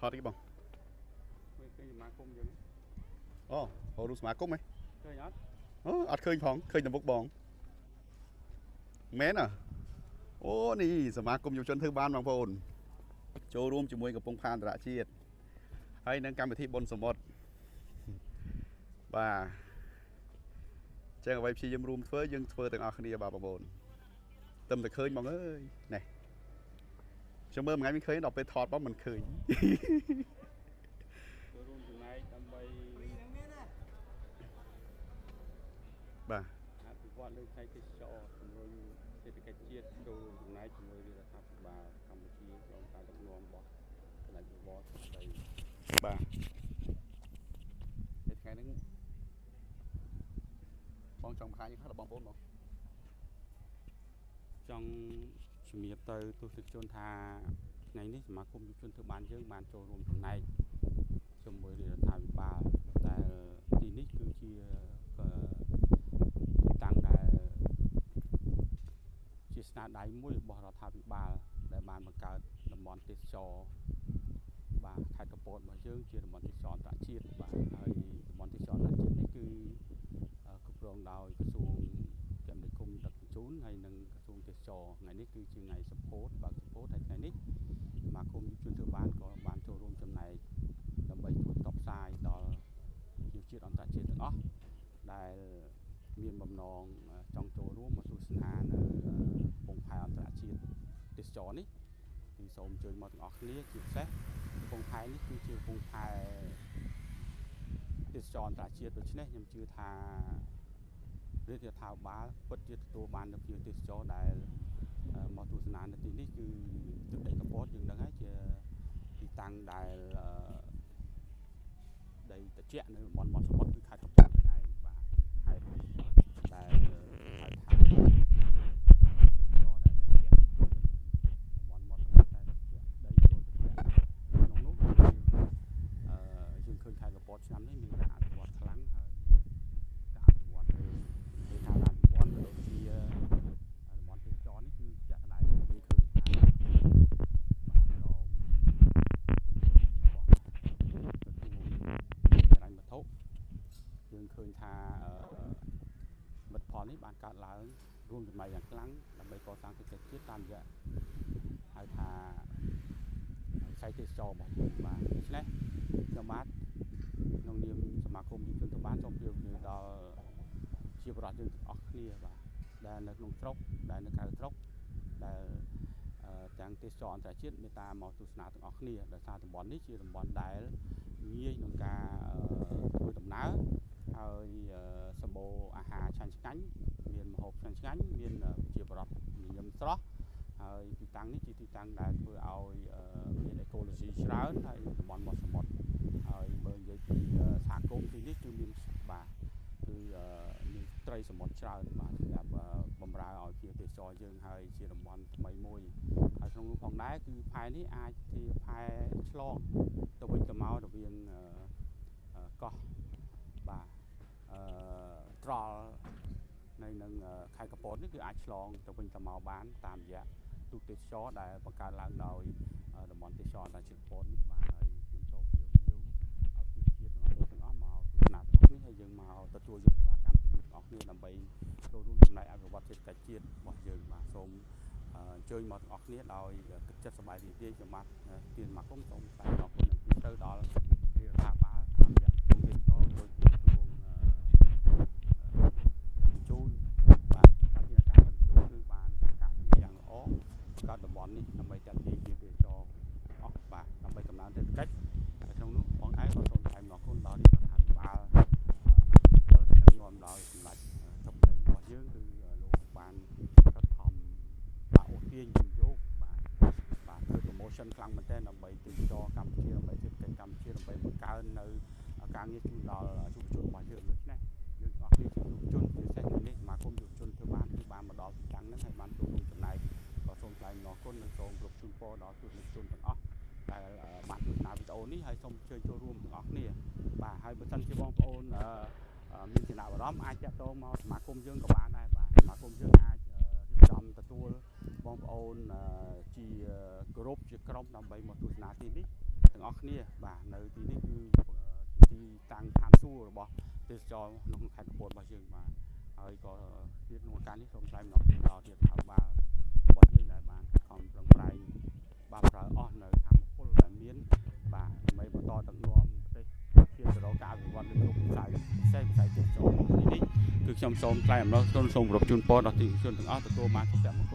ថតអីបងឃើញសមាគមយើងអូហៅរូបសមាគមហ៎ឃើញអត់អត់ឃើញផងឃើញតែមុខបងមែនអូនេះសមាគមយុវជនធ្វើបានបងប្អូនចូលរួមជាមួយកំពង់ផាអន្តរជាតិហើយនឹងកម្មវិធីបុណ្យសមុទ្របាទចឹងអ្វីព្យាយាមរួមធ្វើយើងធ្វើទាំងអស់គ្នាបាទបងប្អូនតែឃើញបងអើយនេះខ្ញុំមើលមួយថ្ងៃមិនឃើញដល់ពេលថតបងមិនឃើញចូលរួមចំណែកដើម្បីបាទអភិវឌ្ឍលើផ្នែកទេសចរជំរុញសេដ្ឋកិច្ចជាតិចូលរួមចំណែកជាមួយរដ្ឋាភិបាលកម្ពុជាក្នុងការដឹកនាំរបស់គណៈយុវវត្តស្ដីបាទថ្ងៃនេះបងចង់បង្ហាញខ្លះដល់បងប្អូនបងចង់ជំរាបទៅទស្សនិកជនថាថ្ងៃនេះសមាគមយុវជនធ្វើបានយើងបានចូលរួមចំណែកជាមួយរដ្ឋាភិបាលដែលទីនេះគឺជាតាំងដែលជាស្នាដៃមួយរបស់រដ្ឋាភិបាលដែលបានបង្កើតតំបន់ទេសចរបាទខេត្តកំពតរបស់យើងជាតំបន់ទេសចរអន្តរជាតិបាទហើយតំបន់ទេសចរអន្តរជាតិនេះគឺគ្រប់គ្រងដោយក្រសួងគមនាគមន៍ដឹកជញ្ជូនហើយនិងក្រសួងទេសចរថ្ងៃនេះគឺជាថ្ងៃសម្ពោធបើកសម្ពោធហើយថ្ងៃនេះសមាគមយុវជនធ្វើបានក៏បានចូលរួមចំណែកដើម្បីជួយផ្សព្វផ្សាយដល់យុវជាតិអន្តរជាតិទាំងអស់ដែលមានបំណងចង់ចូលរួមមកទស្សនានៅកំពង់ផែអន្តរជាតិទេសចរនេះគឺសូមអញ្ជើញមកទាំងអស់គ្នាជាពិសេសកំពង់ផែនេះគឺជាកំពង់ផែទេសចរអន្តរជាតិដូច្នេះខ្ញុំជឿថារដ្ឋាភិបាលពិតជាទទួលបាននូវភ្ញៀវទេសចរដែលមកទស្សនានៅទីនេះគឺទឹកដីកំពតយើងដឹងហើយជាទីតាំងដែលដីត្រជាក់នៅតំបន់មាត់សមុទ្រគឺខេត្តកំពតឯងបាទខេត្តដែលហៅថាទេសចរដែលត្រជាក់តំបន់មាត់សមុទ្រតែត្រជាក់ដីចូលត្រជាក់ក្នុងនោះគឺយើងឃើញខេត្តកំពតឆ្នាំនេះមានការអភិវឌ្ឍខ្លាំងហើយការអភិវឌ្ឍគេថាអភិវឌ្ឍដូចជាតំបន់ទេសចរនេះគឺជាក់ស្ដែងយើងឃើញថាបាទក្រមរបស់ក្រសួងហិរញ្ញវត្ថុយើងឃើញថាមិត្តផលនេះបានកើតឡើងរួមចំណែកយ៉ាងខ្លាំងដើម្បីកសាងសេដ្ឋកិច្ចជាតិតាមរយៈហៅថាវិស័យទេសចររបស់យើងបាទដូច្នេះខ្ញុំបាទក្នុងនាមសមាគមយុវជនទៅបានសូមជម្រាបដល់ជាបរិបទយើងទាំងអស់គ្នាបាទដែលនៅក្នុងស្រុកដែលនៅក្រៅស្រុកដែលទាំងទេសចរអន្តរជាតិមេត្តាមកទស្សនាទាំងអស់គ្នាដោយសារតំបន់នេះជាតំបន់ដែលងាយក្នុងការធ្វើដំណើរហើយសម្បូរអាហារឆ្ងាញ់មានម្ហូបឆ្ងាញ់មានជាបរិបទនិយមស្រស់ហើយទីតាំងនេះជាទីតាំងដែលធ្វើឲ្យមានអេកូឡូស៊ីច្រើនហើយតំបន់មាត់សមុទ្រហើយបើនិយាយពីសហគមន៍ទីនេះគឺមានបាទគឺមានត្រីសមុទ្រច្រើនបាទសម្រាប់បម្រើឲ្យជាទេសចរយើងហើយជាតំបន់ថ្មីមួយហើយក្នុងនោះផងដែរគឺផែនេះអាចជាផែឆ្លងទៅវិញទៅមករវាងកោះបាទត្រល់នៅនឹងខេត្តកំពតនេះគឺអាចឆ្លងទៅវិញទៅមកបានតាមរយៈទូតទេសចរដែលបង្កើតឡើងដោយតំបន់ទេសចរអន្តរជាតិកំពតនេះបាទហើយខ្ញុំសូមជម្រាបឲ្យប្រជាជាតិទាំងអស់មកទស្សនាទាំងអស់នេះហើយយើងមកទទួលយកសេវាកម្មពីទាំងអស់គ្នាដើម្បីចូលរួមចំណែកអភិវឌ្ឍសេដ្ឋកិច្ចជាតិរបស់យើងបាទសូមអញ្ជើញមកទាំងអស់គ្នាដោយទឹកចិត្តសប្បាយរីករាយខ្ញុំបាទទានសមាគមសូមថ្លែងអរគុណនិងទៅដល់រដ្ឋាភិបាលតាមរយៈទូតទេសចរដូចជាក្រសួងជូនបាទការជាការជូនគឺបានការងារយ៉ាងល្អកើតតំបន់នេះដើម្បីចាត់ជាទេសចរអស់បាទដើម្បីកំណើនសេដ្ឋកិច្ចក្នុងនោះបងឯងក៏សូមថ្លែងអរគុណដល់រដ្ឋាភិបាលដែលនាំដោយសម្ដេចធិបតីរបស់យើងគឺលោកបានខិតខំដាក់អូសទាញវិនិយោគបាទធ្វើ promotion ខ្លាំងមែនទែនដើម្បីទេសចរកម្ពុជាដើម្បីសេដ្ឋកិច្ចកម្ពុជាដើម្បីបង្កើននៅការងារជូនដល់យុវជនរបស់យើងដូច្នេះយើងអស់គ្នាជាយុវជនពិសេសនៅនេះសមាគមយុវជនធ្វើបានគឺបានមកដល់ទីតាំងហ្នឹងហើយបានចូលរួមចំណែកក៏សូមថ្លែងអរគុណនិងសូមគោរពជូនពរដល់ទស្សនិកជនទាំងអស់ដែលបានទស្សនាវីដេអូនេះហើយសូមអញ្ជើញចូលរួមទាំងអស់គ្នាបាទហើយបើសិនជាបងប្អូនមានចំណាប់អារម្មណ៍អាចតាក់ទងមកសមាគមយើងក៏បានដែរបាទសមាគមយើងអាចរៀបចំទទួលបងប្អូនជាក្រុមដើម្បីមកទស្សនាទីនេះ ទាំងអស់គ្នាបាទនៅទីនេះគឺទីតាំងឋានសួគ៌របស់ទេសចរក្នុងខេត្តកំពតរបស់យើងបាទហើយក៏ទៀតក្នុងការនេះសូមថ្លែងអំណរគុណដល់ទៀតថៅបាលរបស់យើងដែលបានខំប្រឹងប្រែងបានប្រើអស់នៅធម្មពលដែលមានបាទដើម្បីបន្តដឹកនាំប្រទេសជាតិទៅរកការវិវត្តន៍លើគ្រប់វិស័យផ្សេងទេសចរទីនេះគឺខ្ញុំសូមថ្លែងអំណរគុណសូមគោរពជូនពរដល់ទីជនទាំងអស់ទទួលបានសុភមង្គល